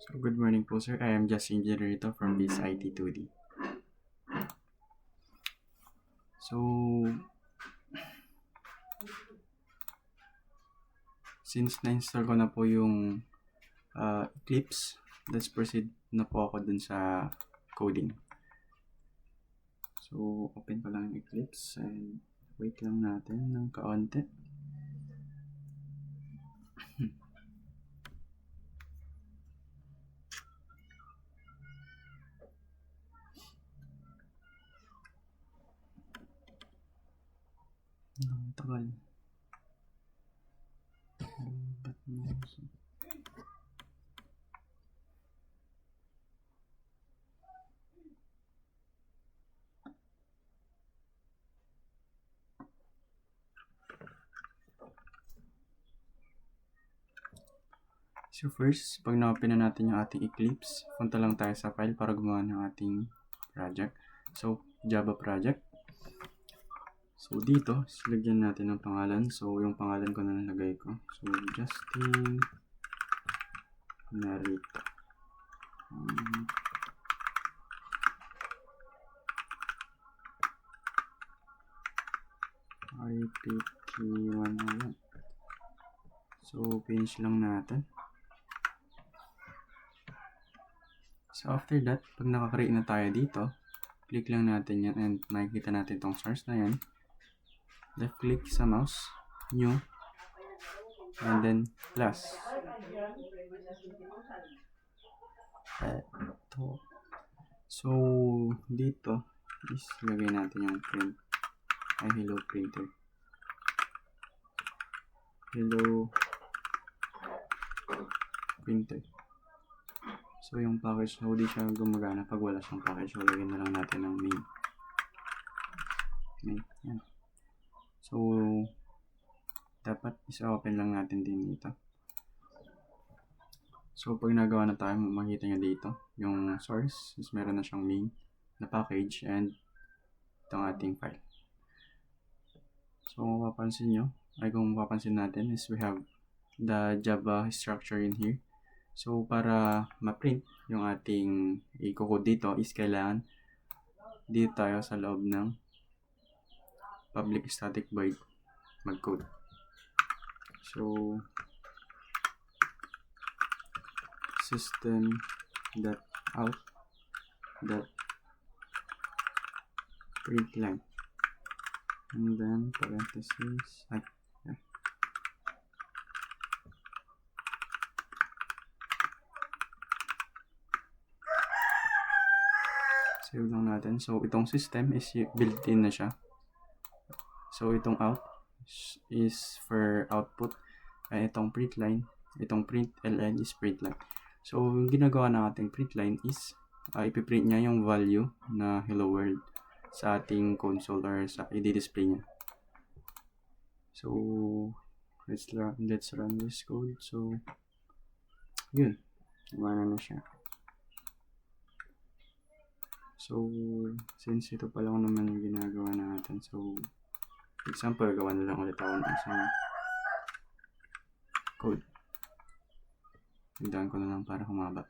So, good morning po sir. I am Justin Generito from BIS IT 2D. So, since na-install ko na po yung Eclipse, let's proceed na po ako dun sa coding. So, open ko lang yung Eclipse and wait lang natin ng kaunti. Ang tagal. Ba't So first, pag na-open na natin yung ating Eclipse, punta lang tayo sa file para gumawa ng ating project. So, Java project. So, dito, silagyan natin ng pangalan. So, yung pangalan ko na nalagay ko. So, Justin Narito. IPT101. So, finish lang natin. So, after that, pag nakakreate na tayo dito, click lang natin yan and makikita natin itong source na yan. Left click sa mouse, new, and then plus. So, dito is lagay natin yung print. Hello printer. Hello printer. So, yung package na hindi siya gumagana pag wala siyang package. So, lagyan na lang natin ng main. Yan. So, dapat isa-open lang natin din dito. So, pag nagawa na tayo, makikita nyo dito yung source is meron na siyang main na package and itong ating file. So, kung mapapansin natin is we have the Java structure in here. So, para ma-print yung ating i-code dito is kailangan dito tayo sa loob ng public static void mag-code. So, system.out.println and then parentheses save lang natin. So, itong system is built-in na siya. So, itong out is for output. Ay, itong println, itong println is println. So, yung ginagawa ng ating println is ipiprint niya yung value na hello world sa ating console or sa i-display niya. So, let's run this code. So, yun. Gumana na siya. So, since ito pa lang naman yung ginagawa natin. So, example, gawa na lang ulit ako ng isang code. Tindahan ko na lang para humaba.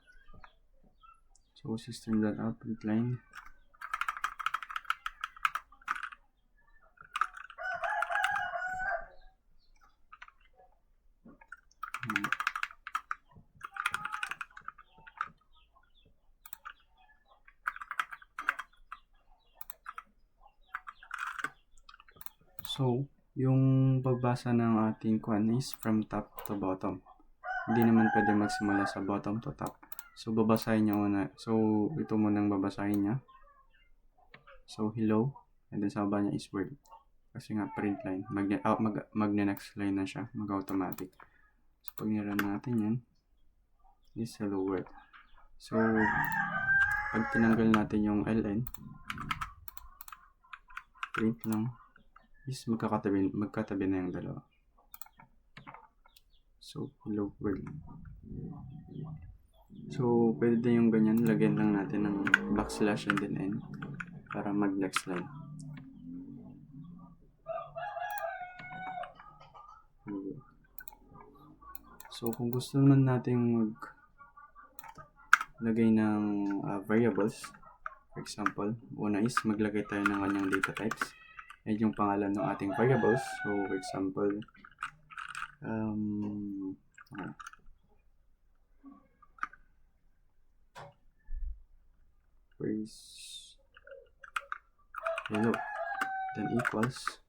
So, system.out.println. So, yung pagbasa ng ating kwan is from top to bottom. Hindi naman pwede magsimula sa bottom to top. So, babasahin niya muna. So, ito munang babasahin niya. So, hello. And then sa baba niya is word. Kasi nga, print line. Magne-next line na siya. Mag-automatic. So, pag niran natin yan, is hello world. So, pag tinanggal natin yung ln, print lang, is magkatabi na yung dalawa. So, hello world. So, pwede din yung ganyan. Lagyan lang natin ng backslash and then n para mag-next line. So, kung gusto naman natin lagay ng variables. For example, una is maglagay tayo ng kanyang data types. Yan yung pangalan ng ating variables. So, for example, first hello, then equals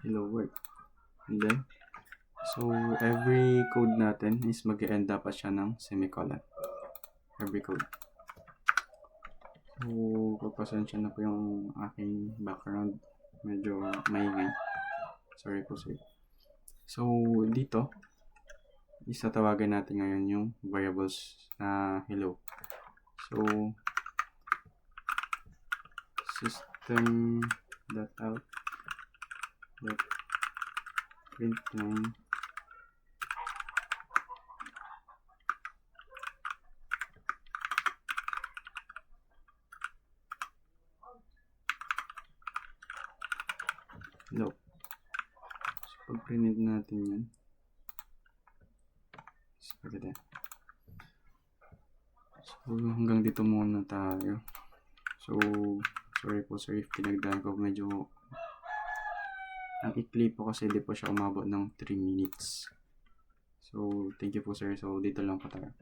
hello world. And then, so every code natin is mag-end up siya ng semicolon. Every code. So, papasensya na po yung aking background. Medyo maingay. Sorry po sir. So, dito, isatawagan natin ngayon yung variables na hello. So, system.out.println hello. So, pag-print natin yan. So, hanggang dito muna tayo. So, sorry po sir if pinagdaan ko. Medyo ang ikli po kasi di po siya umabot ng 3 minutes. So, thank you po sir. So, dito lang po tayo.